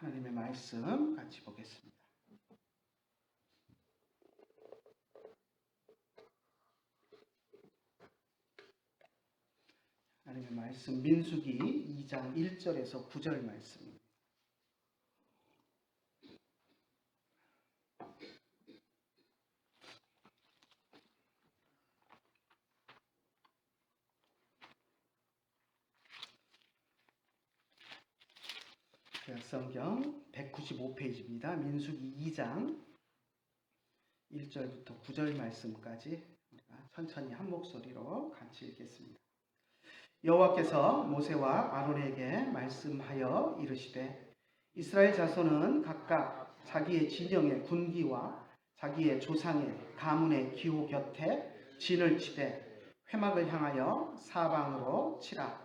하나님의 말씀 같이 보겠습니다. 하나님의 말씀 민수기 2장 1절에서 9절 말씀입니다. 성경 195페이지입니다. 민수기 2장 1절부터 9절 말씀까지 우리가 천천히 한 목소리로 같이 읽겠습니다. 여호와께서 모세와 아론에게 말씀하여 이르시되 이스라엘 자손은 각각 자기의 진영의 군기와 자기의 조상의 가문의 기호 곁에 진을 치되 회막을 향하여 사방으로 치라.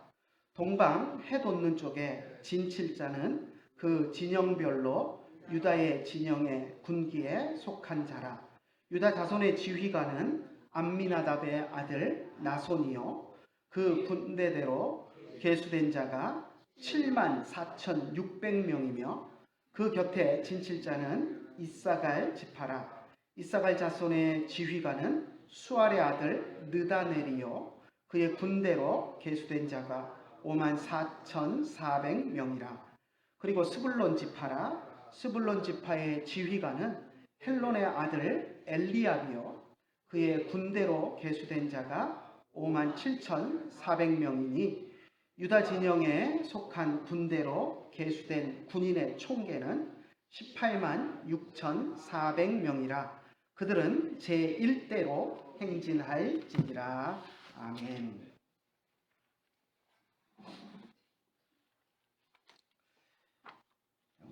동방 해 돋는 쪽에 진칠 자는 그 진영별로 유다의 진영의 군기에 속한 자라. 유다 자손의 지휘관은 암미나답의 아들 나손이요 그 군대대로 계수된 자가 74,600명이며 그 곁에 진칠 자는 이사갈 지파라. 이사갈 자손의 지휘관은 수알의 아들 느다넬이요 그의 군대로 계수된 자가 54,400명이라. 그리고 스불론 지파라. 스불론 지파의 지휘관은 헬론의 아들 엘리압이요 그의 군대로 계수된 자가 57,400명이니 유다 진영에 속한 군대로 계수된 군인의 총계는 186,400명이라. 그들은 제1대로 행진할지니라. 아멘.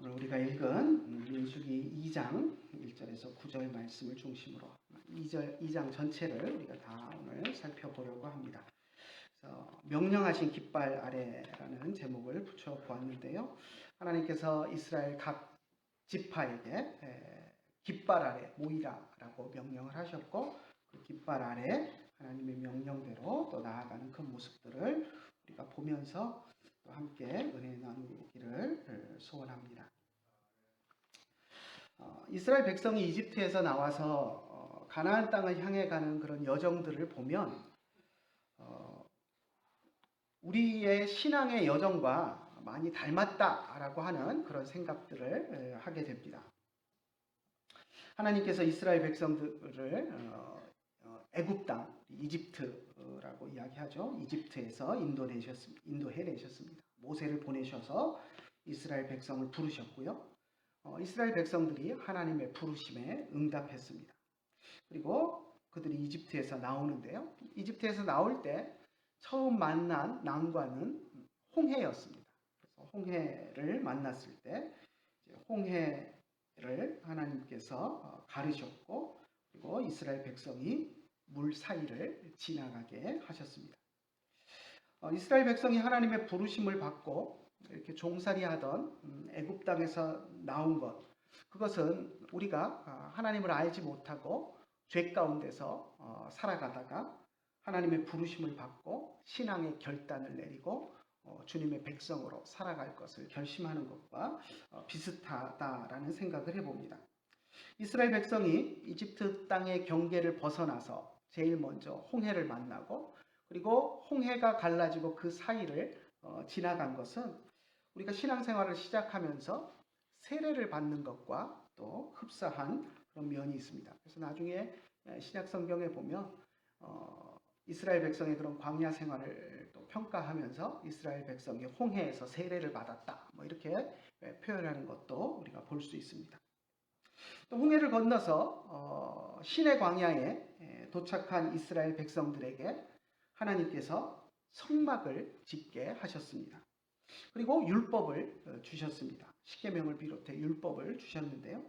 오늘 우리가 읽은 민수기 2장 1절에서 9절 말씀을 중심으로 2장 전체를 우리가 다 오늘 살펴보려고 합니다. 그래서 명령하신 깃발 아래라는 제목을 붙여보았는데요. 하나님께서 이스라엘 각 지파에게 깃발 아래 모이라라고 명령을 하셨고 그 깃발 아래 하나님의 명령대로 또 나아가는 그 모습들을 우리가 보면서 또 함께 은혜 나누기를 소원합니다. 이스라엘 백성이 이집트에서 나와서 가나안 땅을 향해 가는 그런 여정들을 보면 우리의 신앙의 여정과 많이 닮았다라고 하는 그런 생각들을 하게 됩니다. 하나님께서 이스라엘 백성들을 애굽 땅, 이집트라고 이야기하죠. 이집트에서 인도해내셨습니다. 모세를 보내셔서 이스라엘 백성을 부르셨고요. 이스라엘 백성들이 하나님의 부르심에 응답했습니다. 그리고 그들이 이집트에서 나오는데요. 이집트에서 나올 때 처음 만난 난관은 홍해였습니다. 그래서 홍해를 만났을 때 홍해를 하나님께서 가르셨고 그리고 이스라엘 백성이 물 사이를 지나가게 하셨습니다. 이스라엘 백성이 하나님의 부르심을 받고 이렇게 종살이하던 애굽 땅에서 나온 것, 그것은 우리가 하나님을 알지 못하고 죄 가운데서 살아가다가 하나님의 부르심을 받고 신앙의 결단을 내리고 주님의 백성으로 살아갈 것을 결심하는 것과 비슷하다라는 생각을 해봅니다. 이스라엘 백성이 이집트 땅의 경계를 벗어나서 제일 먼저 홍해를 만나고 그리고 홍해가 갈라지고 그 사이를 지나간 것은 우리가 신앙생활을 시작하면서 세례를 받는 것과 또 흡사한 그런 면이 있습니다. 그래서 나중에 신약 성경에 보면 이스라엘 백성의 그런 광야 생활을 또 평가하면서 이스라엘 백성이 홍해에서 세례를 받았다 뭐 이렇게 표현하는 것도 우리가 볼 수 있습니다. 또 홍해를 건너서 시내 광야에 도착한 이스라엘 백성들에게 하나님께서 성막을 짓게 하셨습니다. 그리고 율법을 주셨습니다. 십계명을 비롯해 율법을 주셨는데요.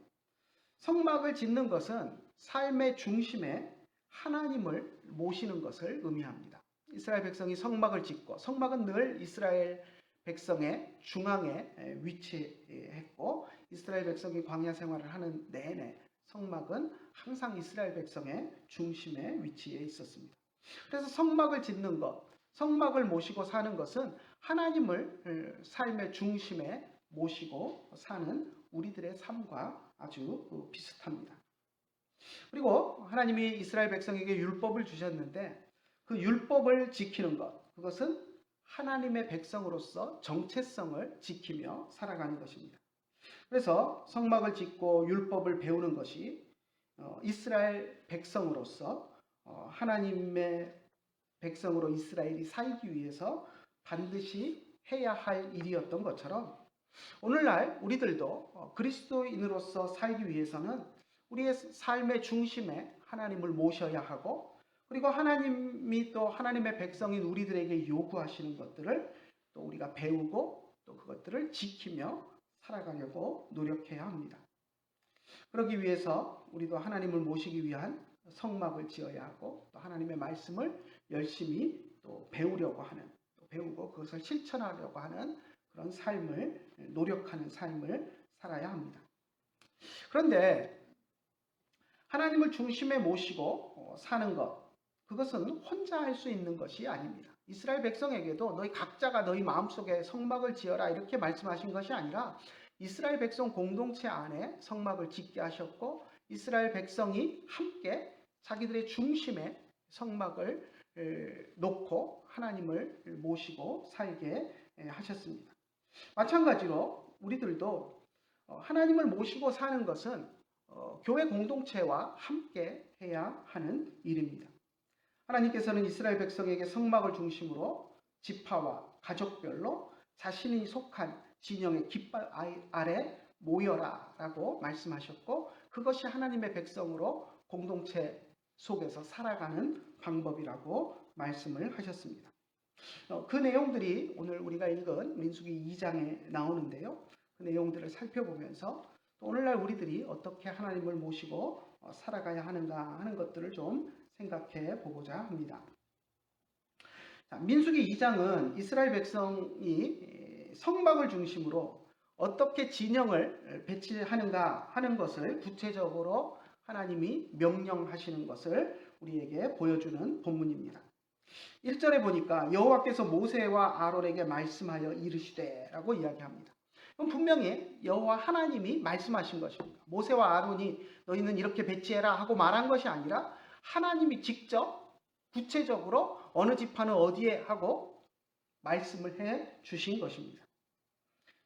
성막을 짓는 것은 삶의 중심에 하나님을 모시는 것을 의미합니다. 이스라엘 백성이 성막을 짓고 성막은 늘 이스라엘 백성의 중앙에 위치했고 이스라엘 백성이 광야 생활을 하는 내내 성막은 항상 이스라엘 백성의 중심에 위치해 있었습니다. 그래서 성막을 짓는 것, 성막을 모시고 사는 것은 하나님을 삶의 중심에 모시고 사는 우리들의 삶과 아주 비슷합니다. 그리고 하나님이 이스라엘 백성에게 율법을 주셨는데 그 율법을 지키는 것, 그것은 하나님의 백성으로서 정체성을 지키며 살아가는 것입니다. 그래서 성막을 짓고 율법을 배우는 것이 이스라엘 백성으로서 하나님의 백성으로 이스라엘이 살기 위해서 반드시 해야 할 일이었던 것처럼 오늘날 우리들도 그리스도인으로서 살기 위해서는 우리의 삶의 중심에 하나님을 모셔야 하고, 그리고 하나님이 또 하나님의 백성인 우리들에게 요구하시는 것들을 또 우리가 배우고 또 그것들을 지키며 살아가려고 노력해야 합니다. 그러기 위해서 우리도 하나님을 모시기 위한 성막을 지어야 하고, 또 하나님의 말씀을 열심히 또 배우려고 하는, 또 배우고 그것을 실천하려고 하는 그런 삶을, 노력하는 삶을 살아야 합니다. 그런데 하나님을 중심에 모시고 사는 것, 그것은 혼자 할 수 있는 것이 아닙니다. 이스라엘 백성에게도 너희 각자가 너희 마음속에 성막을 지어라 이렇게 말씀하신 것이 아니라 이스라엘 백성 공동체 안에 성막을 짓게 하셨고, 이스라엘 백성이 함께 자기들의 중심에 성막을 놓고 하나님을 모시고 살게 하셨습니다. 마찬가지로 우리들도 하나님을 모시고 사는 것은 교회 공동체와 함께 해야 하는 일입니다. 하나님께서는 이스라엘 백성에게 성막을 중심으로 지파와 가족별로 자신이 속한 진영의 깃발 아래 모여라 라고 말씀하셨고, 그것이 하나님의 백성으로 공동체 속에서 살아가는 방법이라고 말씀을 하셨습니다. 그 내용들이 오늘 우리가 읽은 민수기 2장에 나오는데요. 그 내용들을 살펴보면서 또 오늘날 우리들이 어떻게 하나님을 모시고 살아가야 하는가 하는 것들을 좀 생각해 보고자 합니다. 자, 민수기 2장은 이스라엘 백성이 성막을 중심으로 어떻게 진영을 배치하는가 하는 것을 구체적으로 하나님이 명령하시는 것을 우리에게 보여주는 본문입니다. 1절에 보니까 여호와께서 모세와 아론에게 말씀하여 이르시되 라고 이야기합니다. 그럼 분명히 여호와 하나님이 말씀하신 것입니다. 모세와 아론이 너희는 이렇게 배치해라 하고 말한 것이 아니라 하나님이 직접 구체적으로 어느 지파는 어디에 하고 말씀을 해 주신 것입니다.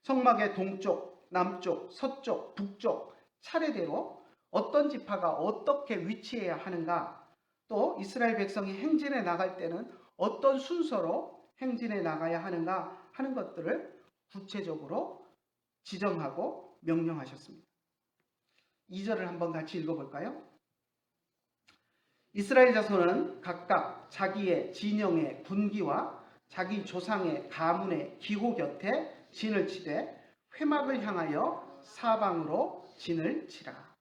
성막의 동쪽, 남쪽, 서쪽, 북쪽 차례대로 어떤 지파가 어떻게 위치해야 하는가, 또 이스라엘 백성이 행진해 나갈 때는 어떤 순서로 행진해 나가야 하는가 하는 것들을 구체적으로 지정하고 명령하셨습니다. 2절을 한번 같이 읽어볼까요? 이스라엘 자손은 각각 자기의 진영의 군기와 자기 조상의 가문의 기호 곁에 진을 치되 회막을 향하여 사방으로 진을 치라.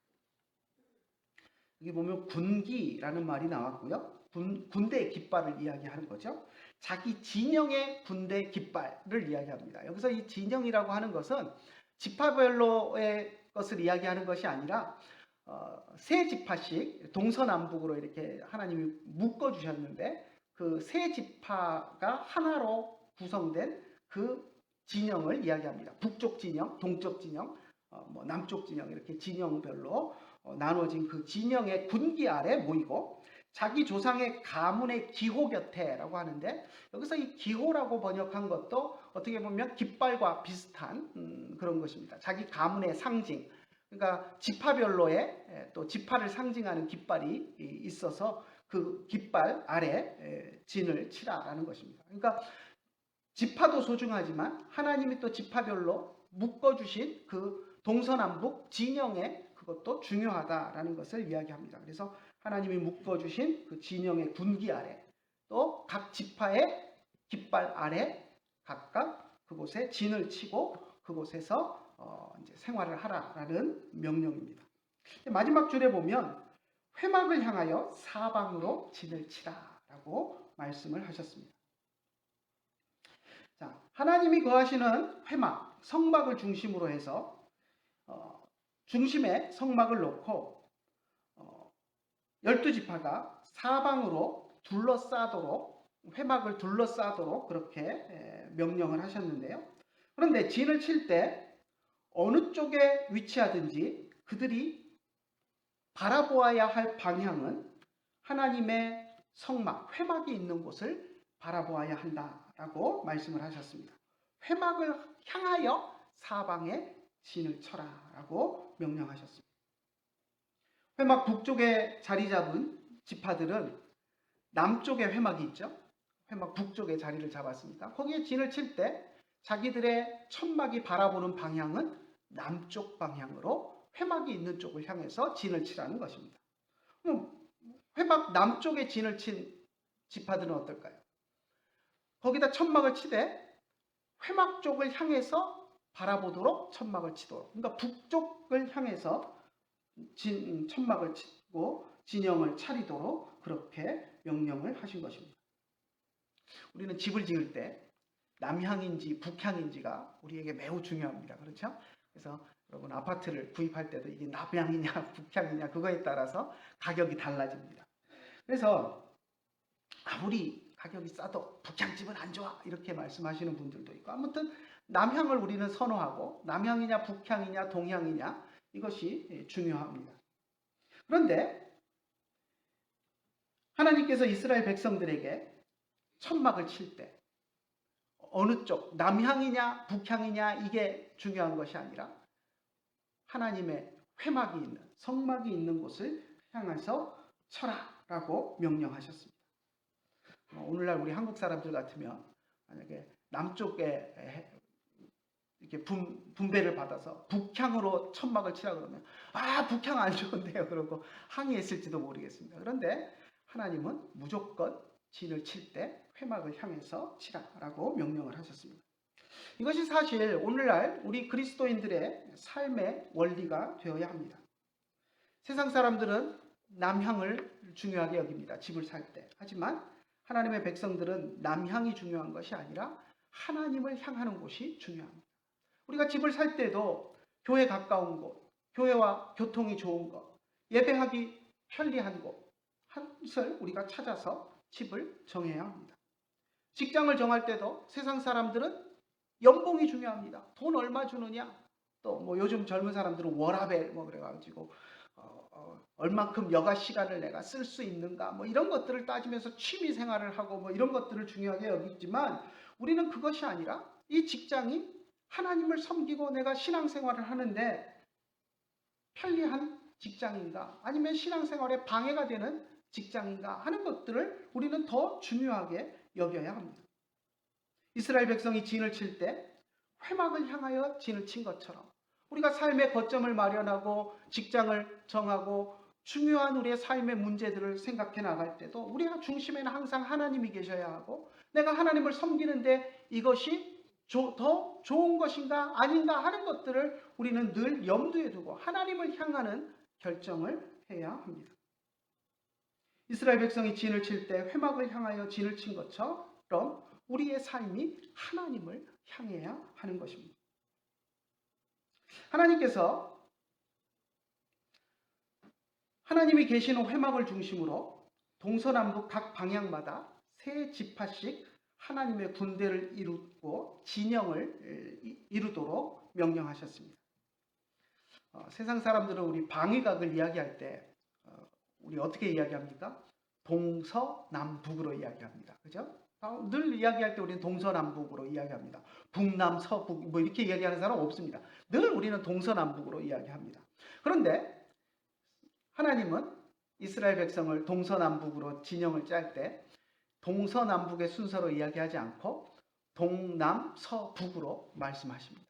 여기 보면 군기라는 말이 나왔고요. 군대의 깃발을 이야기하는 거죠. 자기 진영의 군대 깃발을 이야기합니다. 여기서 이 진영이라고 하는 것은 지파별로의 것을 이야기하는 것이 아니라 세 지파씩 동서남북으로 이렇게 하나님이 묶어 주셨는데 그 세 지파가 하나로 구성된 그 진영을 이야기합니다. 북쪽 진영, 동쪽 진영, 남쪽 진영 이렇게 진영별로 나눠진 그 진영의 군기 아래 모이고 자기 조상의 가문의 기호 곁에라고 하는데, 여기서 이 기호라고 번역한 것도 어떻게 보면 깃발과 비슷한 그런 것입니다. 자기 가문의 상징, 그러니까 지파별로의 또 지파를 상징하는 깃발이 있어서 그 깃발 아래 진을 치라라는 것입니다. 그러니까 지파도 소중하지만 하나님이 또 지파별로 묶어주신 그 동서남북 진영에 그것도 중요하다라는 것을 이야기합니다. 그래서 하나님이 묶어주신 그 진영의 군기 아래, 또 각 지파의 깃발 아래 각각 그곳에 진을 치고 그곳에서 이제 생활을 하라라는 명령입니다. 마지막 줄에 보면 회막을 향하여 사방으로 진을 치라라고 말씀을 하셨습니다. 자, 하나님이 거하시는 회막, 성막을 중심으로 해서 중심에 성막을 놓고 12지파가 사방으로 둘러싸도록, 회막을 둘러싸도록 그렇게 명령을 하셨는데요. 그런데 진을 칠 때 어느 쪽에 위치하든지 그들이 바라보아야 할 방향은 하나님의 성막, 회막이 있는 곳을 바라보아야 한다라고 말씀을 하셨습니다. 회막을 향하여 사방에 진을 쳐라라고 명령하셨습니다. 회막 북쪽에 자리 잡은 지파들은 남쪽에 회막이 있죠. 회막 북쪽에 자리를 잡았으니까 거기에 진을 칠 때 자기들의 천막이 바라보는 방향은 남쪽 방향으로 회막이 있는 쪽을 향해서 진을 치라는 것입니다. 회막 남쪽에 진을 친 지파들은 어떨까요? 거기다 천막을 치되 회막 쪽을 향해서 바라보도록 천막을 치도록, 그러니까 북쪽을 향해서 천막을 치고 진영을 차리도록 그렇게 명령을 하신 것입니다. 우리는 집을 지을 때 남향인지 북향인지가 우리에게 매우 중요합니다. 그렇죠? 그래서 여러분 아파트를 구입할 때도 이게 남향이냐 북향이냐 그거에 따라서 가격이 달라집니다. 그래서 아무리 가격이 싸도 북향집은 안 좋아 이렇게 말씀하시는 분들도 있고, 아무튼 남향을 우리는 선호하고 남향이냐 북향이냐 동향이냐 이것이 중요합니다. 그런데 하나님께서 이스라엘 백성들에게 천막을 칠 때 어느 쪽, 남향이냐 북향이냐 이게 중요한 것이 아니라 하나님의 회막이 있는, 성막이 있는 곳을 향해서 쳐라라고 명령하셨습니다. 오늘날 우리 한국 사람들 같으면 만약에 남쪽에 이렇게 분배를 받아서 북향으로 천막을 치라 그러면 북향 안 좋은데요 그러고 항의했을지도 모르겠습니다. 그런데 하나님은 무조건 진을 칠 때 회막을 향해서 치라라고 명령을 하셨습니다. 이것이 사실 오늘날 우리 그리스도인들의 삶의 원리가 되어야 합니다. 세상 사람들은 남향을 중요하게 여깁니다. 집을 살 때. 하지만 하나님의 백성들은 남향이 중요한 것이 아니라 하나님을 향하는 곳이 중요합니다. 우리가 집을 살 때도 교회 가까운 곳, 교회와 교통이 좋은 곳, 예배하기 편리한 곳을 우리가 찾아서 집을 정해야 합니다. 직장을 정할 때도 세상 사람들은 연봉이 중요합니다. 돈 얼마 주느냐, 또 뭐 요즘 젊은 사람들은 워라밸 뭐 그래가지고 얼만큼 여가 시간을 내가 쓸 수 있는가 뭐 이런 것들을 따지면서 취미 생활을 하고 뭐 이런 것들을 중요하게 여기지만 우리는 그것이 아니라 이 직장이 하나님을 섬기고 내가 신앙생활을 하는데 편리한 직장인가 아니면 신앙생활에 방해가 되는 직장인가 하는 것들을 우리는 더 중요하게 여겨야 합니다. 이스라엘 백성이 진을 칠 때 회막을 향하여 진을 친 것처럼 우리가 삶의 거점을 마련하고 직장을 정하고 중요한 우리의 삶의 문제들을 생각해 나갈 때도 우리가 중심에는 항상 하나님이 계셔야 하고 내가 하나님을 섬기는데 이것이 더 좋은 것인가 아닌가 하는 것들을 우리는 늘 염두에 두고 하나님을 향하는 결정을 해야 합니다. 이스라엘 백성이 진을 칠 때 회막을 향하여 진을 친 것처럼 우리의 삶이 하나님을 향해야 하는 것입니다. 하나님께서 하나님이 계시는 회막을 중심으로 동서남북 각 방향마다 세 지파씩 하나님의 군대를 이루고 진영을 이루도록 명령하셨습니다. 세상 사람들은 우리 방위각을 이야기할 때 우리 어떻게 이야기합니까? 동서남북으로 이야기합니다. 그죠? 늘 이야기할 때 우리는 동서남북으로 이야기합니다. 북남 서북 뭐 이렇게 이야기하는 사람 없습니다. 늘 우리는 동서남북으로 이야기합니다. 그런데 하나님은 이스라엘 백성을 동서남북으로 진영을 짤 때 동서남북의 순서로 이야기하지 않고 동남서북으로 말씀하십니다.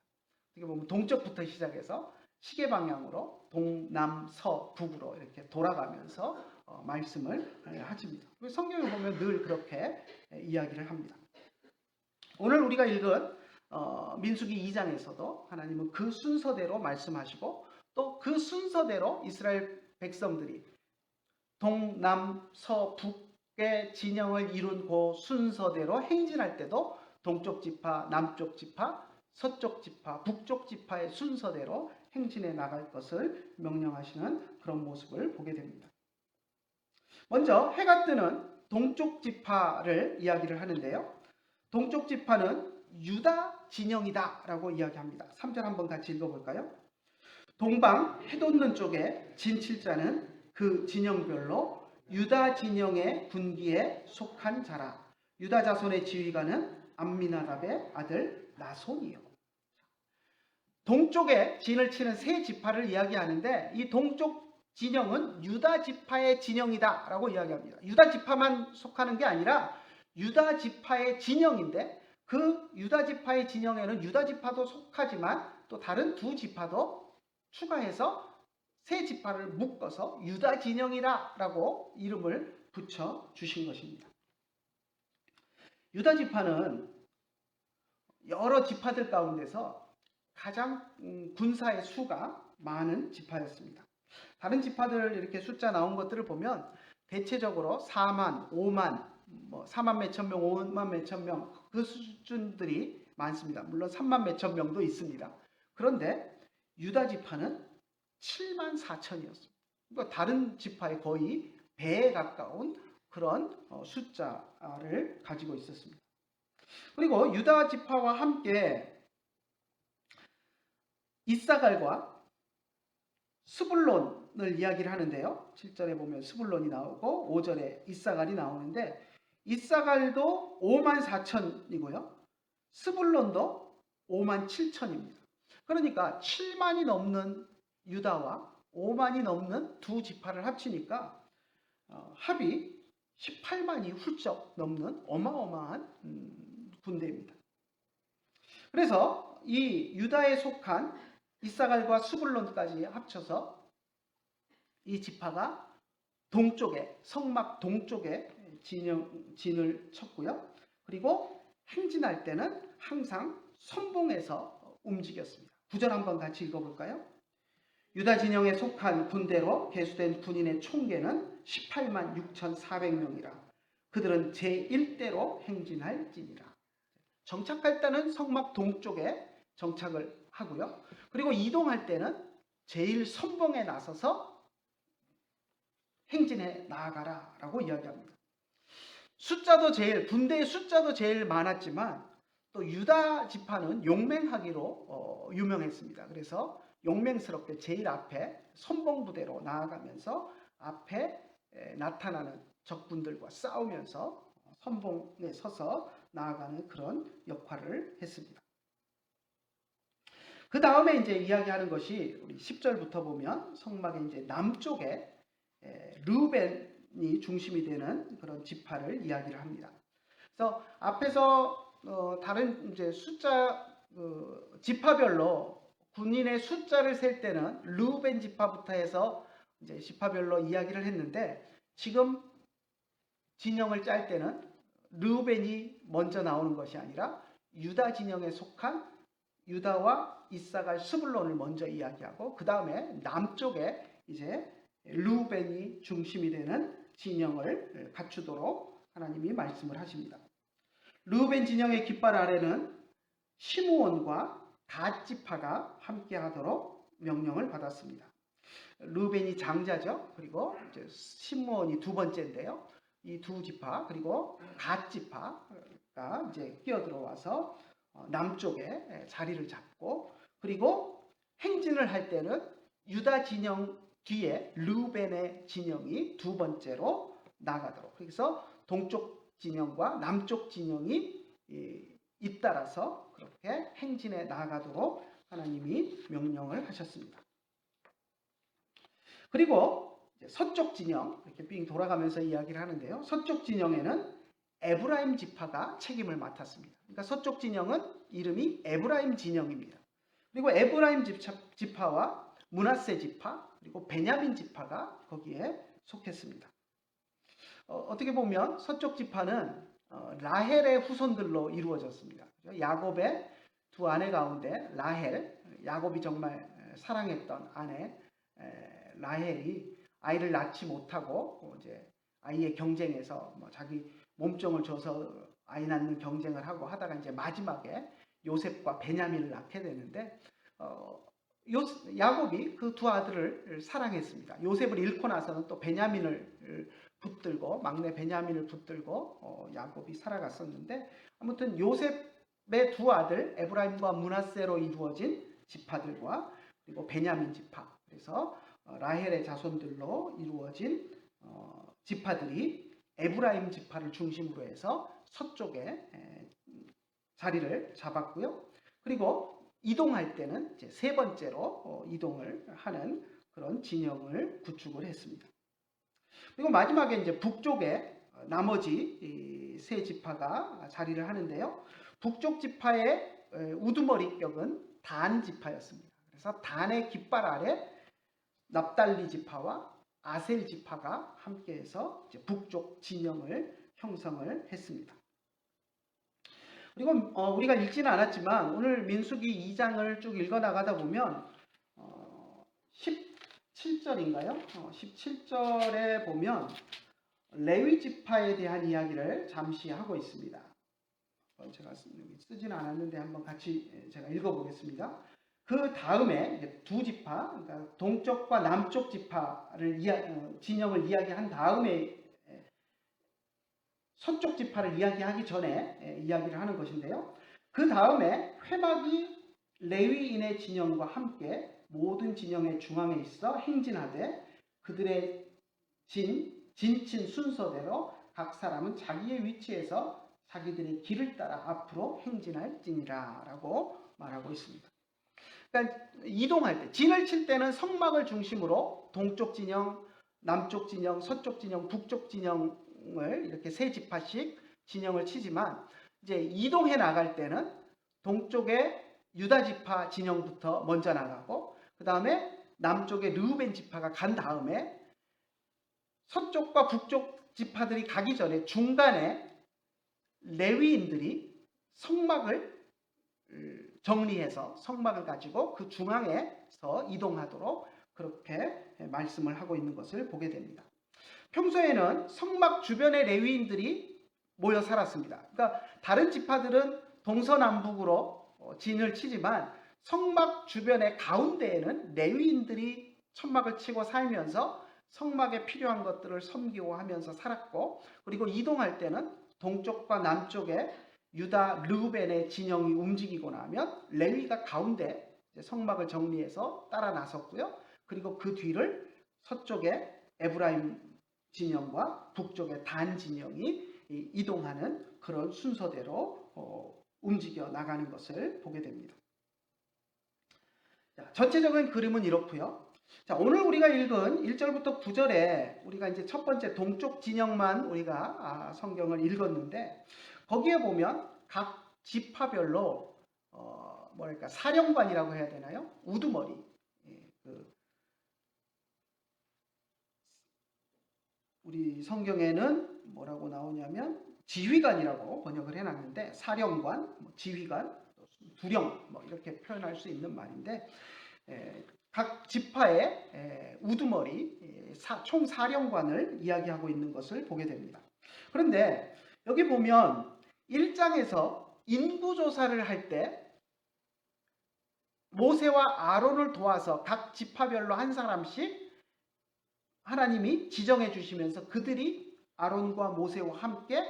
이게 보면 동쪽부터 시작해서 시계 방향으로 동남서북으로 이렇게 돌아가면서 말씀을 하십니다. 성경에 보면 늘 그렇게 이야기를 합니다. 오늘 우리가 읽은 민수기 2장에서도 하나님은 그 순서대로 말씀하시고 또 그 순서대로 이스라엘 백성들이 동남서북의 진영을 이룬 그 순서대로 행진할 때도 동쪽 지파, 남쪽 지파, 서쪽 지파, 북쪽 지파의 순서대로 행진해 나갈 것을 명령하시는 그런 모습을 보게 됩니다. 먼저 해가 뜨는 동쪽 지파를 이야기를 하는데요. 동쪽 지파는 유다 진영이다라고 이야기합니다. 3절 한번 같이 읽어볼까요? 동방 해돋는 쪽에 진칠자는 그 진영별로 유다 진영의 군기에 속한 자라. 유다 자손의 지휘관은 암미나답의 아들 나손이요. 동쪽에 진을 치는 세 지파를 이야기하는데 이 동쪽 진영은 유다 지파의 진영이다 라고 이야기합니다. 유다 지파만 속하는 게 아니라 유다 지파의 진영인데 그 유다 지파의 진영에는 유다 지파도 속하지만 또 다른 두 지파도 추가해서 세 지파를 묶어서 유다 진영이라 라고 이름을 붙여 주신 것입니다. 유다 지파는 여러 지파들 가운데서 가장 군사의 수가 많은 지파였습니다. 다른 지파들 이렇게 숫자 나온 것들을 보면 대체적으로 4만, 5만, 4만 몇천 명, 5만 몇천 명 그 수준들이 많습니다. 물론 3만 몇천 명도 있습니다. 그런데 유다 지파는 7만 4천이었습니다. 그러니까 다른 지파의 거의 배에 가까운 그런 숫자를 가지고 있었습니다. 그리고 유다 지파와 함께 이사갈과 스불론을 이야기를 하는데요. 7절에 보면 스불론이 나오고 5절에 이사갈이 나오는데 이사갈도 5만 4천이고요. 스불론도 5만 7천입니다. 그러니까 7만이 넘는 유다와 5만이 넘는 두 지파를 합치니까 합이 18만이 훌쩍 넘는 어마어마한 군대입니다. 그래서 이 유다에 속한 이사갈과 스불론까지 합쳐서 이 지파가 동쪽에 성막 동쪽에 진을 쳤고요. 그리고 행진할 때는 항상 선봉에서 움직였습니다. 9절 한번 같이 읽어볼까요? 유다 진영에 속한 군대로 계수된 군인의 총계는 18만 6,400명이라. 그들은 제1대로 행진할지니라. 정착할 때는 성막 동쪽에 정착을 하고요. 그리고 이동할 때는 제1선봉에 나서서 행진해 나아가라 라고 이야기합니다. 군대의 숫자도 제일 많았지만 또 유다 지파는 용맹하기로 유명했습니다. 그래서 용맹스럽게 제일 앞에 선봉부대로 나아가면서 앞에 나타나는 적군들과 싸우면서 선봉에 서서 나아가는 그런 역할을 했습니다. 그 다음에 이제 이야기하는 것이 우리 10절부터 보면 성막의 이제 남쪽에 르우벤이 중심이 되는 그런 지파를 이야기를 합니다. 그래서 앞에서 다른 이제 숫자 지파별로 군인의 숫자를 셀 때는 르우벤 지파부터 해서 이제 지파별로 이야기를 했는데 지금 진영을 짤 때는 르우벤이 먼저 나오는 것이 아니라 유다 진영에 속한 유다와 이사갈 스불론을 먼저 이야기하고 그 다음에 남쪽에 이제 르우벤이 중심이 되는 진영을 갖추도록 하나님이 말씀을 하십니다. 르우벤 진영의 깃발 아래는 시므온과 갓 지파가 함께 하도록 명령을 받았습니다. 르우벤이 장자죠. 그리고 이제 시므온이 두 번째인데요. 이 두 지파 그리고 갓 지파가 이제 끼어들어와서 남쪽에 자리를 잡고 그리고 행진을 할 때는 유다 진영 뒤에 르우벤의 진영이 두 번째로 나가도록 그래서 동쪽 진영과 남쪽 진영이 잇따라서 그렇게 행진해 나가도록 하나님이 명령을 하셨습니다. 그리고 서쪽 진영 이렇게 빙 돌아가면서 이야기를 하는데요. 서쪽 진영에는 에브라임 지파가 책임을 맡았습니다. 그러니까 서쪽 진영은 이름이 에브라임 진영입니다. 그리고 에브라임 지파와 므낫세 지파 그리고 베냐민 지파가 거기에 속했습니다. 어떻게 보면 서쪽 지파는 라헬의 후손들로 이루어졌습니다. 야곱의 두 아내 가운데 라헬, 야곱이 정말 사랑했던 아내 라헬이 아이를 낳지 못하고 이제 아이의 경쟁에서 자기 몸종을 줘서 아이 낳는 경쟁을 하고 하다가 이제 마지막에 요셉과 베냐민을 낳게 되는데 야곱이 그 두 아들을 사랑했습니다. 요셉을 잃고 나서는 또 베냐민을 붙들고 막내 베냐민을 붙들고 야곱이 살아갔었는데 아무튼 요셉 두 아들 에브라임과 므낫세로 이루어진 지파들과 그리고 베냐민 지파, 그래서 라헬의 자손들로 이루어진 지파들이 에브라임 지파를 중심으로 해서 서쪽에 자리를 잡았고요. 그리고 이동할 때는 이제 세 번째로 이동을 하는 그런 진영을 구축을 했습니다. 그리고 마지막에 이제 북쪽에 나머지 세 지파가 자리를 하는데요. 북쪽 지파의 우두머리 격은 단 지파였습니다. 그래서 단의 깃발 아래 납달리 지파와 아셀 지파가 함께해서 북쪽 진영을 형성을 했습니다. 그리고 우리가 읽지는 않았지만 오늘 민수기 2장을 쭉 읽어 나가다 보면 17절인가요? 17절에 보면 레위 지파에 대한 이야기를 잠시 하고 있습니다. 제가 쓰지는 않았는데 한번 같이 제가 읽어보겠습니다. 그 다음에 두 지파, 그러니까 동쪽과 남쪽 지파를 진영을 이야기한 다음에 서쪽 지파를 이야기하기 전에 이야기를 하는 것인데요. 그 다음에 회막이 레위인의 진영과 함께 모든 진영의 중앙에 있어 행진하되 그들의 진친 순서대로 각 사람은 자기의 위치에서 자기들의 길을 따라 앞으로 행진할지니라 라고 말하고 있습니다. 그러니까 이동할 때, 진을 칠 때는 성막을 중심으로 동쪽 진영, 남쪽 진영, 서쪽 진영, 북쪽 진영을 이렇게 세 지파씩 진영을 치지만 이제 이동해 나갈 때는 동쪽에 유다 지파 진영부터 먼저 나가고 그 다음에 남쪽에 르우벤 지파가 간 다음에 서쪽과 북쪽 지파들이 가기 전에 중간에 레위인들이 성막을 정리해서 성막을 가지고 그 중앙에서 이동하도록 그렇게 말씀을 하고 있는 것을 보게 됩니다. 평소에는 성막 주변에 레위인들이 모여 살았습니다. 그러니까 다른 지파들은 동서남북으로 진을 치지만 성막 주변의 가운데에는 레위인들이 천막을 치고 살면서 성막에 필요한 것들을 섬기고 하면서 살았고, 그리고 이동할 때는 동쪽과 남쪽에 유다, 르우벤의 진영이 움직이고 나면 레위가 가운데 성막을 정리해서 따라 나섰고요. 그리고 그 뒤를 서쪽에 에브라임 진영과 북쪽의 단 진영이 이동하는 그런 순서대로 움직여 나가는 것을 보게 됩니다. 자, 전체적인 그림은 이렇고요. 자, 오늘 우리가 읽은 1절부터 9절에 우리가 이제 첫 번째 동쪽 진영만 우리가 성경을 읽었는데 거기에 보면 각 지파별로 뭐랄까 사령관이라고 해야 되나요? 우두머리. 우리 성경에는 뭐라고 나오냐면 지휘관이라고 번역을 해놨는데 사령관, 지휘관, 두령 이렇게 표현할 수 있는 말인데 각 지파의 우두머리 총사령관을 이야기하고 있는 것을 보게 됩니다. 그런데 여기 보면 1장에서 인구조사를 할 때 모세와 아론을 도와서 각 지파별로 한 사람씩 하나님이 지정해 주시면서 그들이 아론과 모세와 함께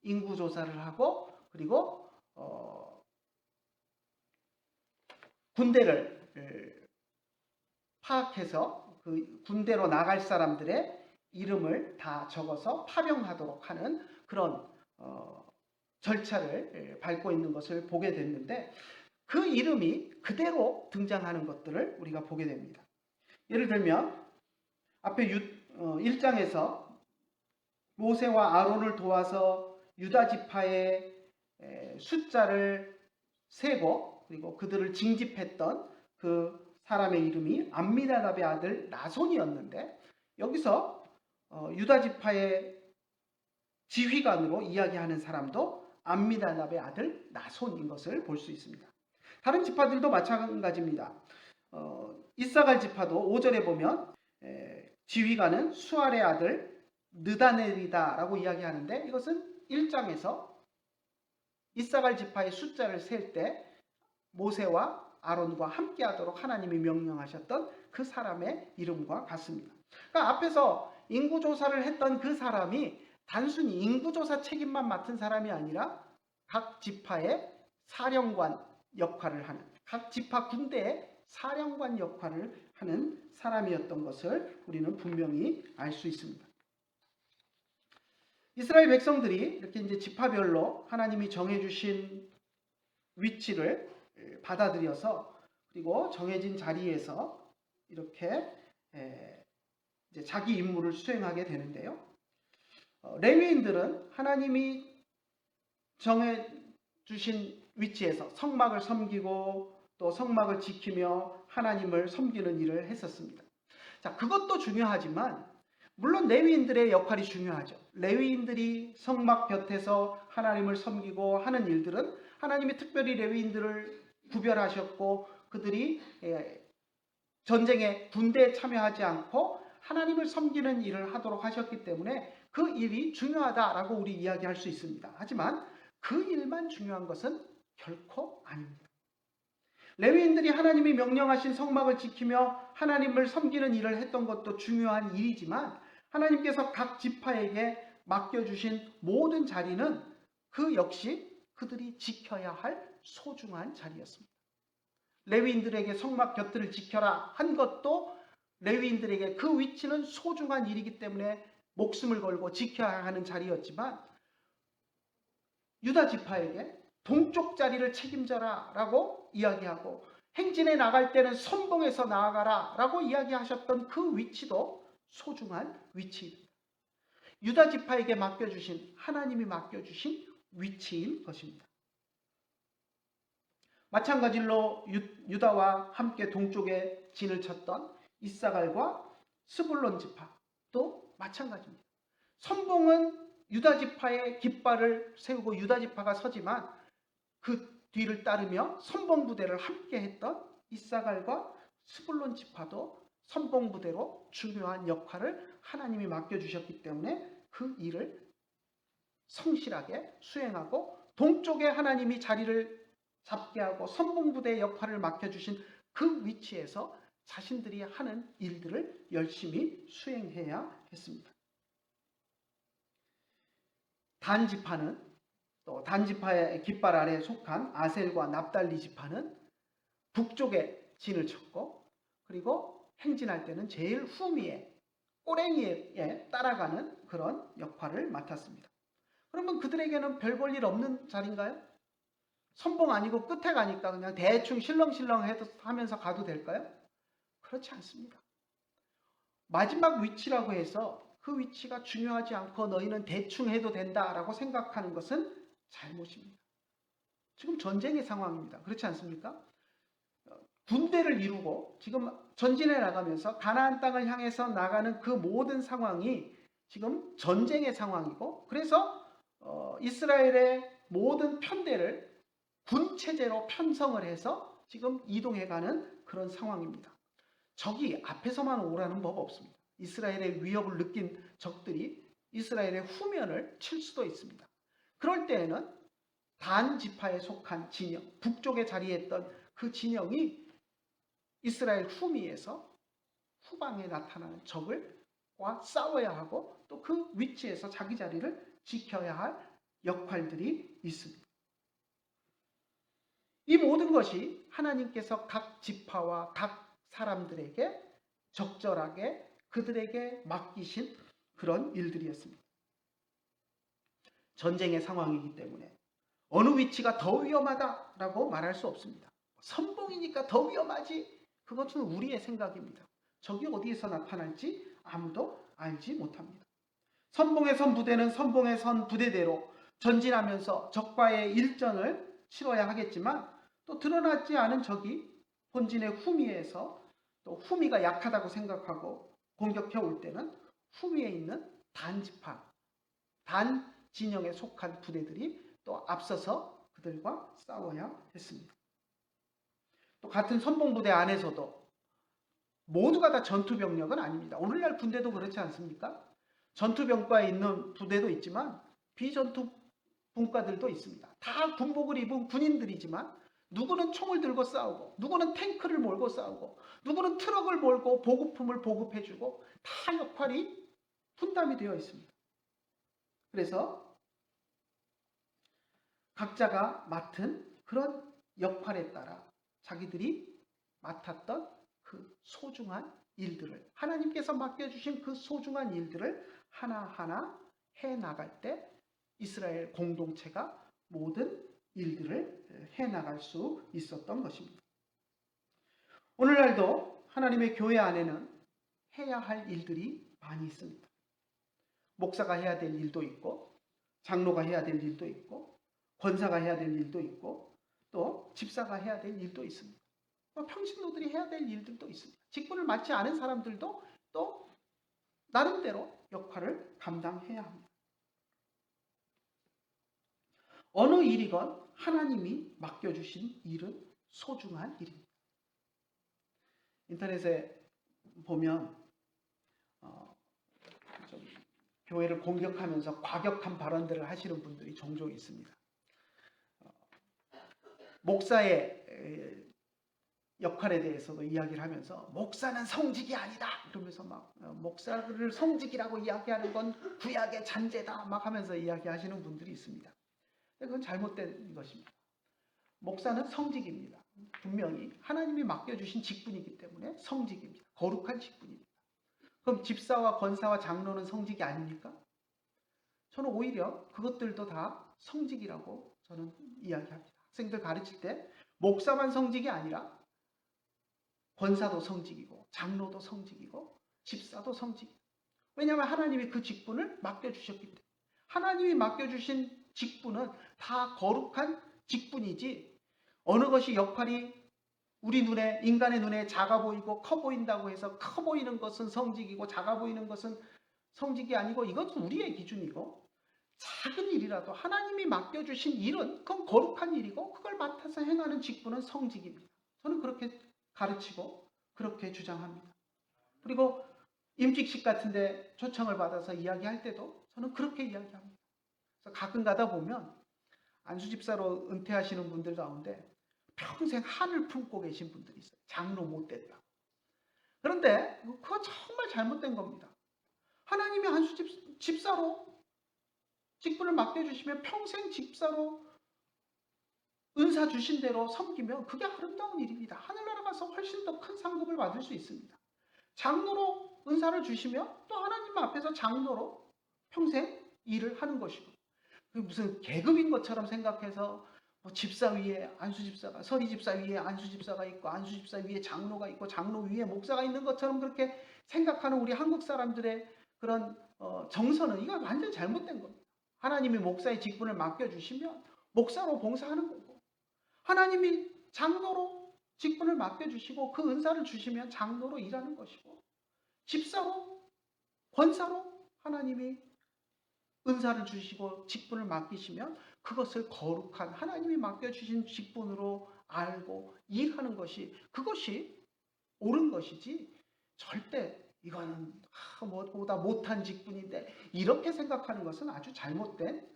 인구조사를 하고 그리고 군대를 파악해서 그 군대로 나갈 사람들의 이름을 다 적어서 파병하도록 하는 그런 절차를 밟고 있는 것을 보게 됐는데 그 이름이 그대로 등장하는 것들을 우리가 보게 됩니다. 예를 들면 앞에 1장에서 모세와 아론을 도와서 유다 지파의 숫자를 세고 그리고 그들을 징집했던 그 사람의 이름이 암미나답의 아들 나손이었는데 여기서 유다 지파의 지휘관으로 이야기하는 사람도 암미나답의 아들 나손인 것을 볼 수 있습니다. 다른 지파들도 마찬가지입니다. 이사갈 지파도 5절에 보면 지휘관은 수알의 아들 느다넬이다라고 이야기하는데 이것은 1장에서 이사갈 지파의 숫자를 셀 때 모세와 아론과 함께 하도록 하나님이 명령하셨던 그 사람의 이름과 같습니다. 그러니까 앞에서 인구조사를 했던 그 사람이 단순히 인구조사 책임만 맡은 사람이 아니라 각 지파의 사령관 역할을 하는, 각 지파 군대의 사령관 역할을 하는 사람이었던 것을 우리는 분명히 알 수 있습니다. 이스라엘 백성들이 이렇게 이제 지파별로 하나님이 정해주신 위치를 받아들여서 그리고 정해진 자리에서 이렇게 이제 자기 임무를 수행하게 되는데요. 레위인들은 하나님이 정해주신 위치에서 성막을 섬기고 또 성막을 지키며 하나님을 섬기는 일을 했었습니다. 자, 그것도 중요하지만 물론 레위인들의 역할이 중요하죠. 레위인들이 성막 곁에서 하나님을 섬기고 하는 일들은 하나님이 특별히 레위인들을 구별하셨고 그들이 전쟁에 군대에 참여하지 않고 하나님을 섬기는 일을 하도록 하셨기 때문에 그 일이 중요하다라고 우리 이야기할 수 있습니다. 하지만 그 일만 중요한 것은 결코 아닙니다. 레위인들이 하나님이 명령하신 성막을 지키며 하나님을 섬기는 일을 했던 것도 중요한 일이지만 하나님께서 각 지파에게 맡겨주신 모든 자리는 그 역시 그들이 지켜야 할 소중한 자리였습니다. 레위인들에게 성막 곁을 지켜라 한 것도 레위인들에게 그 위치는 소중한 일이기 때문에 목숨을 걸고 지켜야 하는 자리였지만 유다 지파에게 동쪽 자리를 책임져라 라고 이야기하고 행진에 나갈 때는 선봉에서 나아가라 라고 이야기하셨던 그 위치도 소중한 위치입니다. 유다 지파에게 맡겨주신, 하나님이 맡겨주신 위치인 것입니다. 마찬가지로 유다와 함께 동쪽에 진을 쳤던 이사갈과 스불론 지파도 마찬가지입니다. 선봉은 유다 지파의 깃발을 세우고 유다 지파가 서지만 그 뒤를 따르며 선봉 부대를 함께 했던 이사갈과 스불론 지파도 선봉 부대로 중요한 역할을 하나님이 맡겨주셨기 때문에 그 일을 성실하게 수행하고 동쪽에 하나님이 자리를 잡게 하고 선봉 부대의 역할을 맡겨주신 그 위치에서 자신들이 하는 일들을 열심히 수행해야 했습니다. 단 지파는 또 단 지파의 깃발 아래에 속한 아셀과 납달리 지파는 북쪽에 진을 쳤고 그리고 행진할 때는 제일 후미에 꼬랭이에 따라가는 그런 역할을 맡았습니다. 그러면 그들에게는 별 볼 일 없는 자리인가요? 선봉 아니고 끝에 가니까 그냥 대충 실렁실렁 하면서 가도 될까요? 그렇지 않습니다. 마지막 위치라고 해서 그 위치가 중요하지 않고 너희는 대충 해도 된다라고 생각하는 것은 잘못입니다. 지금 전쟁의 상황입니다. 그렇지 않습니까? 군대를 이루고 지금 전진해 나가면서 가나안 땅을 향해서 나가는 그 모든 상황이 지금 전쟁의 상황이고 그래서 이스라엘의 모든 편대를 군체제로 편성을 해서 지금 이동해가는 그런 상황입니다. 적이 앞에서만 오라는 법 없습니다. 이스라엘의 위협을 느낀 적들이 이스라엘의 후면을 칠 수도 있습니다. 그럴 때에는 단 지파에 속한 진영, 북쪽에 자리했던 그 진영이 이스라엘 후미에서 후방에 나타나는 적과 싸워야 하고 또 그 위치에서 자기 자리를 지켜야 할 역할들이 있습니다. 이 모든 것이 하나님께서 각 지파와 각 사람들에게 적절하게 그들에게 맡기신 그런 일들이었습니다. 전쟁의 상황이기 때문에 어느 위치가 더 위험하다라고 말할 수 없습니다. 선봉이니까 더 위험하지. 그것은 우리의 생각입니다. 적이 어디에서 나타날지 아무도 알지 못합니다. 선봉에 선 부대는 선봉에 선 부대대로 전진하면서 적과의 일전을 치러야 하겠지만 또 드러나지 않은 적이 본진의 후미에서 또 후미가 약하다고 생각하고 공격해 올 때는 후미에 있는 단 지파, 단 진영에 속한 부대들이 또 앞서서 그들과 싸워야 했습니다. 또 같은 선봉부대 안에서도 모두가 다 전투병력은 아닙니다. 오늘날 군대도 그렇지 않습니까? 전투병과에 있는 부대도 있지만 비전투 분과들도 있습니다. 다 군복을 입은 군인들이지만 누구는 총을 들고 싸우고 누구는 탱크를 몰고 싸우고 누구는 트럭을 몰고 보급품을 보급해주고 다 역할이 분담이 되어 있습니다. 그래서 각자가 맡은 그 그런 역할에 따라 자기들이 맡았던 그 소중한 일들을, 하나님께서 맡겨주신 그 소중한 일들을 하나하나 해나갈 때 이스라엘 공동체가 모든 일들을 해나갈 수 있었던 것입니다. 오늘날도 하나님의 교회 안에는 해야 할 일들이 많이 있습니다. 목사가 해야 될 일도 있고, 장로가 해야 될 일도 있고, 권사가 해야 될 일도 있고, 또 집사가 해야 될 일도 있습니다. 또 평신도들이 해야 될 일들도 있습니다. 직분을 맡지 않은 사람들도 또 나름대로 역할을 감당해야 합니다. 어느 일이건 하나님이 맡겨주신 일은 소중한 일입니다. 인터넷에 보면 좀 교회를 공격하면서 과격한 발언들을 하시는 분들이 종종 있습니다. 목사의 역할에 대해서도 이야기를 하면서 목사는 성직이 아니다 이러면서 막 목사를 성직이라고 이야기하는 건 구약의 잔재다 막 하면서 이야기하시는 분들이 있습니다. 그건 잘못된 것입니다. 목사는 성직입니다. 분명히 하나님이 맡겨주신 직분이기 때문에 성직입니다. 거룩한 직분입니다. 그럼 집사와 권사와 장로는 성직이 아닙니까? 저는 오히려 그것들도 다 성직이라고 저는 이야기합니다. 학생들 가르칠 때 목사만 성직이 아니라 권사도 성직이고 장로도 성직이고 집사도 성직이고, 왜냐하면 하나님이 그 직분을 맡겨주셨기 때문에. 하나님이 맡겨주신 직분은 다 거룩한 직분이지 어느 것이 역할이 우리 눈에, 인간의 눈에 작아 보이고 커 보인다고 해서 커 보이는 것은 성직이고 작아 보이는 것은 성직이 아니고, 이것은 우리의 기준이고, 작은 일이라도 하나님이 맡겨주신 일은 그건 거룩한 일이고 그걸 맡아서 행하는 직분은 성직입니다. 저는 그렇게 가르치고 그렇게 주장합니다. 그리고 임직식 같은데 초청을 받아서 이야기할 때도 저는 그렇게 이야기합니다. 그래서 가끔 가다 보면 안수집사로 은퇴하시는 분들 가운데 평생 한을 품고 계신 분들이 있어요. 장로 못 됐다고. 그런데 그거 정말 잘못된 겁니다. 하나님이 안수집사로 직분을 맡겨주시면 평생 집사로 은사 주신 대로 섬기면 그게 아름다운 일입니다. 하늘나라 가서 훨씬 더 큰 상급을 받을 수 있습니다. 장로로 은사를 주시면 또 하나님 앞에서 장로로 평생 일을 하는 것이고, 무슨 계급인 것처럼 생각해서 뭐 집사 위에 안수집사가, 서리집사 위에 안수집사가 있고 안수집사 위에 장로가 있고 장로 위에 목사가 있는 것처럼 그렇게 생각하는 우리 한국 사람들의 그런 정서는 이거 완전히 잘못된 겁니다. 하나님이 목사의 직분을 맡겨주시면 목사로 봉사하는 거고, 하나님이 장로로 직분을 맡겨주시고 그 은사를 주시면 장로로 일하는 것이고, 집사로, 권사로 하나님이 은사를 주시고 직분을 맡기시면 그것을 거룩한 하나님이 맡겨주신 직분으로 알고 일하는 것이, 그것이 옳은 것이지, 절대 이거는 뭐보다 못한 직분인데 이렇게 생각하는 것은 아주 잘못된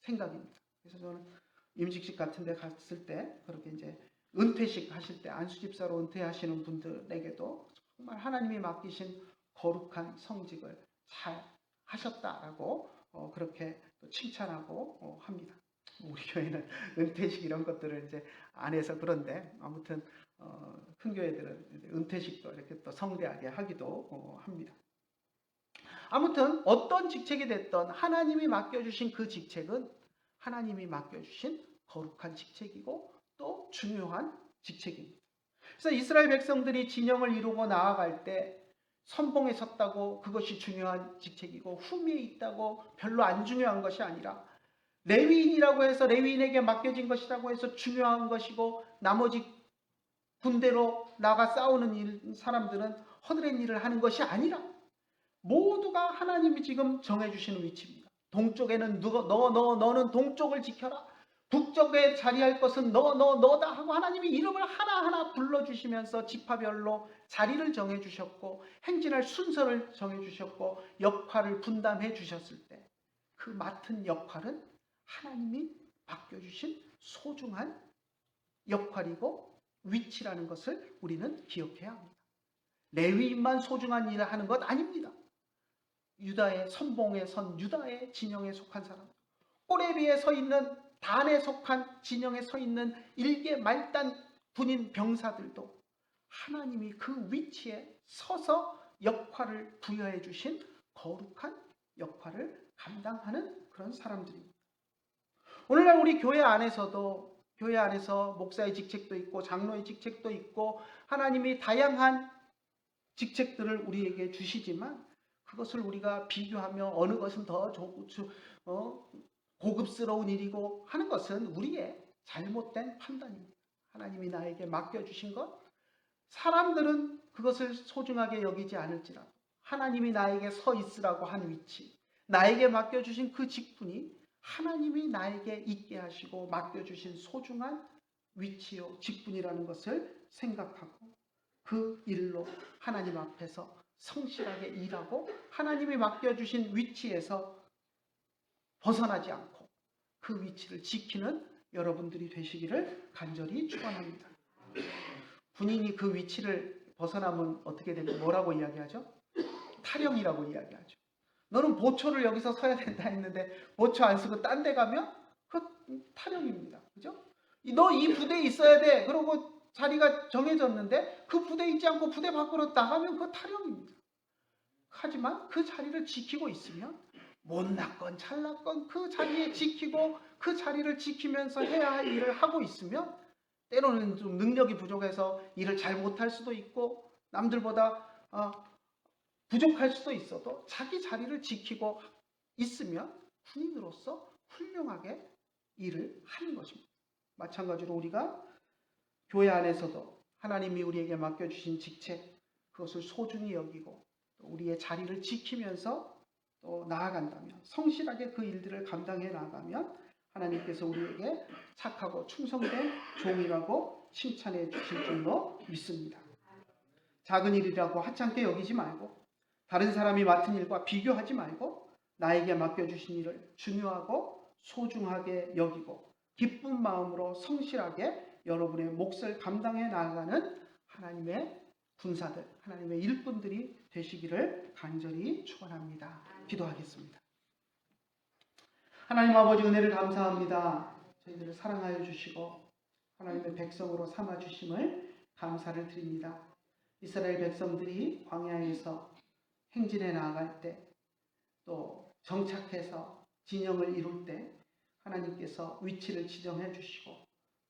생각입니다. 그래서 저는 임직식 같은 데 갔을 때, 그렇게 이제 은퇴식 하실 때 안수집사로 은퇴하시는 분들에게도 정말 하나님이 맡기신 거룩한 성직을 잘 하셨다라고 그렇게 또 칭찬하고 합니다. 우리 교회는 은퇴식 이런 것들을 이제 안 해서 그런데, 아무튼 큰 교회들은 은퇴식도 이렇게 또 성대하게 하기도 합니다. 아무튼 어떤 직책이 됐던 하나님이 맡겨주신 그 직책은 하나님이 맡겨주신 거룩한 직책이고 또 중요한 직책입니다. 그래서 이스라엘 백성들이 진영을 이루고 나아갈 때 선봉에 섰다고 그것이 중요한 직책이고 후미에 있다고 별로 안 중요한 것이 아니라, 레위인이라고 해서 레위인에게 맡겨진 것이라고 해서 중요한 것이고 나머지 군대로 나가 싸우는 사람들은 허드렛 일을 하는 것이 아니라 모두가 하나님이 지금 정해주시는 위치입니다. 동쪽에는 너는 동쪽을 지켜라. 북쪽에 자리할 것은 너다 하고 하나님이 이름을 하나하나 불러주시면서 지파별로 자리를 정해주셨고 행진할 순서를 정해주셨고 역할을 분담해 주셨을 때 그 맡은 역할은 하나님이 맡겨주신 소중한 역할이고 위치라는 것을 우리는 기억해야 합니다. 레위인만 소중한 일을 하는 것 아닙니다. 유다의 선봉에 선 유다의 진영에 속한 사람, 호렙 위에 서 있는 단에 속한 진영에 서 있는 일개 말단 군인 병사들도 하나님이 그 위치에 서서 역할을 부여해 주신 거룩한 역할을 감당하는 그런 사람들입니다. 오늘날 우리 교회 안에서도 교회 안에서 목사의 직책도 있고 장로의 직책도 있고 하나님이 다양한 직책들을 우리에게 주시지만 그것을 우리가 비교하며 어느 것은 더 고급스러운 일이고 하는 것은 우리의 잘못된 판단입니다. 하나님이 나에게 맡겨주신 것, 사람들은 그것을 소중하게 여기지 않을지라도 하나님이 나에게 서 있으라고 한 위치, 나에게 맡겨주신 그 직분이 하나님이 나에게 있게 하시고 맡겨주신 소중한 위치요 직분이라는 것을 생각하고 그 일로 하나님 앞에서 성실하게 일하고 하나님이 맡겨주신 위치에서 벗어나지 않고 그 위치를 지키는 여러분들이 되시기를 간절히 축원합니다. 군인이 그 위치를 벗어나면 어떻게 됩니까? 뭐라고 이야기하죠? 탈영이라고 이야기하죠. 너는 보초를 여기서 서야 된다 했는데 보초 안 쓰고 딴 데 가면 그 탈영입니다. 그죠? 너 이 부대에 있어야 돼. 그러고 자리가 정해졌는데 그 부대에 있지 않고 부대 밖으로 나가면 그 탈영입니다. 하지만 그 자리를 지키고 있으면 못났건 잘났건 그 자리에 지키고 그 자리를 지키면서 해야 할 일을 하고 있으면 때로는 좀 능력이 부족해서 일을 잘 못할 수도 있고 남들보다 부족할 수도 있어도 자기 자리를 지키고 있으면 군인으로서 훌륭하게 일을 하는 것입니다. 마찬가지로 우리가 교회 안에서도 하나님이 우리에게 맡겨주신 직책 그것을 소중히 여기고 또 우리의 자리를 지키면서 또 나아간다면 성실하게 그 일들을 감당해 나가면 하나님께서 우리에게 착하고 충성된 종이라고 칭찬해 주실 줄로 믿습니다. 작은 일이라고 하찮게 여기지 말고 다른 사람이 맡은 일과 비교하지 말고 나에게 맡겨주신 일을 중요하고 소중하게 여기고 기쁜 마음으로 성실하게 여러분의 몫을 감당해 나가는 하나님의 군사들, 하나님의 일꾼들이 되시기를 간절히 축원합니다. 기도하겠습니다. 하나님 아버지 은혜를 감사합니다. 저희들을 사랑하여 주시고 하나님의 백성으로 삼아 주심을 감사를 드립니다. 이스라엘 백성들이 광야에서 행진해 나아갈 때 또 정착해서 진영을 이룰 때 하나님께서 위치를 지정해 주시고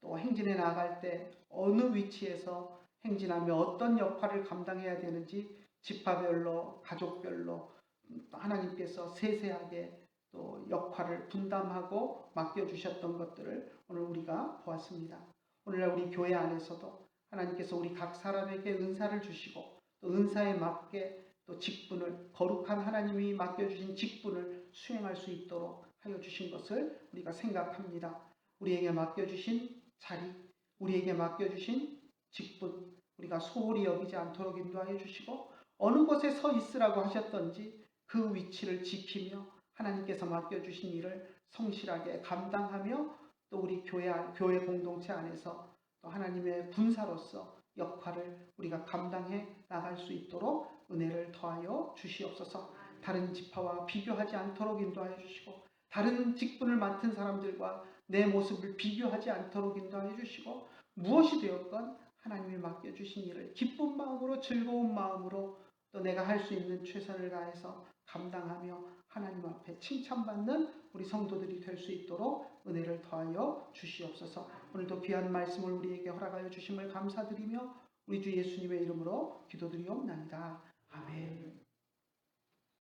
또 행진해 나아갈 때 어느 위치에서 행진하며 어떤 역할을 감당해야 되는지 지파별로 가족별로 하나님께서 세세하게 또 역할을 분담하고 맡겨주셨던 것들을 오늘 우리가 보았습니다. 오늘날 우리 교회 안에서도 하나님께서 우리 각 사람에게 은사를 주시고 또 은사에 맞게 또 직분을 거룩한 하나님이 맡겨주신 직분을 수행할 수 있도록 하여 주신 것을 우리가 생각합니다. 우리에게 맡겨주신 자리, 우리에게 맡겨주신 직분 우리가 소홀히 여기지 않도록 인도하여 주시고 어느 곳에 서 있으라고 하셨던지 그 위치를 지키며 하나님께서 맡겨주신 일을 성실하게 감당하며 또 우리 교회 공동체 안에서 또 하나님의 군사로서 역할을 우리가 감당해 나갈 수 있도록 은혜를 더하여 주시옵소서. 다른 지파와 비교하지 않도록 인도하여 주시고 다른 직분을 맡은 사람들과 내 모습을 비교하지 않도록 인도하여 주시고 무엇이 되었건 하나님이 맡겨주신 일을 기쁜 마음으로 즐거운 마음으로 또 내가 할 수 있는 최선을 다해서 감당하며 하나님 앞에 칭찬받는 우리 성도들이 될 수 있도록 은혜를 더하여 주시옵소서. 오늘도 귀한 말씀을 우리에게 허락하여 주심을 감사드리며 우리 주 예수님의 이름으로 기도드리옵나이다. 아멘.